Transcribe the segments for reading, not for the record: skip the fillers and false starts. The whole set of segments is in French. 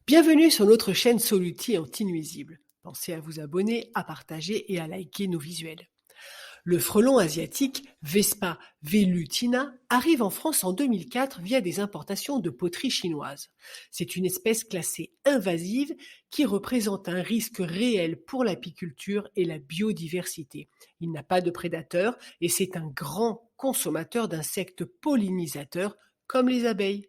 Bienvenue sur notre chaîne Soluti anti-nuisible. Pensez à vous abonner, à partager et à liker nos visuels. Le frelon asiatique Vespa velutina arrive en France en 2004 via des importations de poteries chinoises. C'est une espèce classée invasive qui représente un risque réel pour l'apiculture et la biodiversité. Il n'a pas de prédateurs et c'est un grand consommateur d'insectes pollinisateurs comme les abeilles.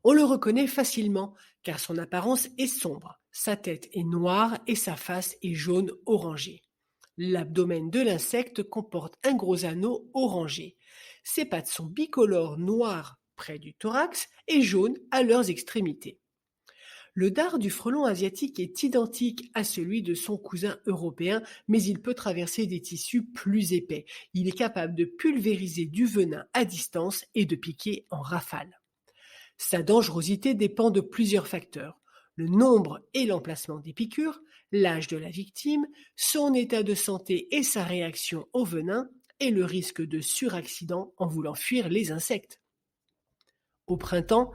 On le reconnaît facilement car son apparence est sombre, sa tête est noire et sa face est jaune orangé. L'abdomen de l'insecte comporte un gros anneau orangé. Ses pattes sont bicolores noires près du thorax et jaunes à leurs extrémités. Le dard du frelon asiatique est identique à celui de son cousin européen, mais il peut traverser des tissus plus épais. Il est capable de pulvériser du venin à distance et de piquer en rafale. Sa dangerosité dépend de plusieurs facteurs: le nombre et l'emplacement des piqûres, l'âge de la victime, son état de santé et sa réaction au venin, et le risque de suraccident en voulant fuir les insectes. Au printemps,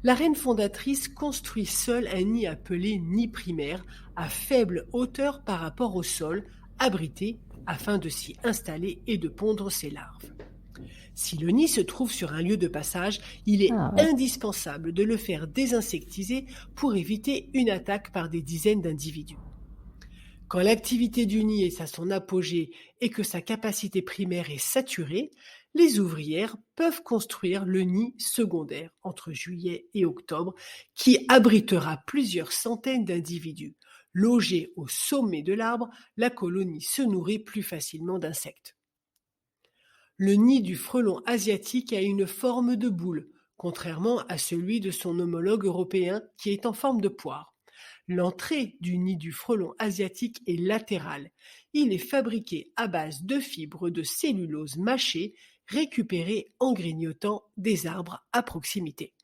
la reine fondatrice construit seule un nid appelé nid primaire, à faible hauteur par rapport au sol, abrité afin de s'y installer et de pondre ses larves. Si le nid se trouve sur un lieu de passage, il est Ah ouais. indispensable de le faire désinsectiser pour éviter une attaque par des dizaines d'individus. Quand l'activité du nid est à son apogée et que sa capacité primaire est saturée, les ouvrières peuvent construire le nid secondaire entre juillet et octobre qui abritera plusieurs centaines d'individus. Logée au sommet de l'arbre, la colonie se nourrit plus facilement d'insectes. Le nid du frelon asiatique a une forme de boule, contrairement à celui de son homologue européen qui est en forme de poire. L'entrée du nid du frelon asiatique est latérale. Il est fabriqué à base de fibres de cellulose mâchée récupérées en grignotant des arbres à proximité.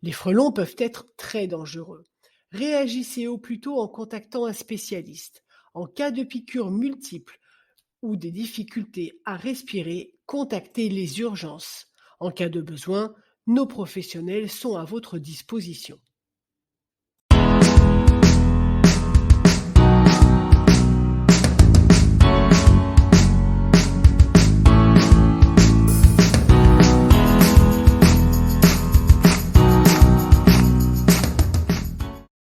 Les frelons peuvent être très dangereux. Réagissez au plus tôt en contactant un spécialiste. En cas de piqûres multiples, ou des difficultés à respirer, contactez les urgences. En cas de besoin, nos professionnels sont à votre disposition.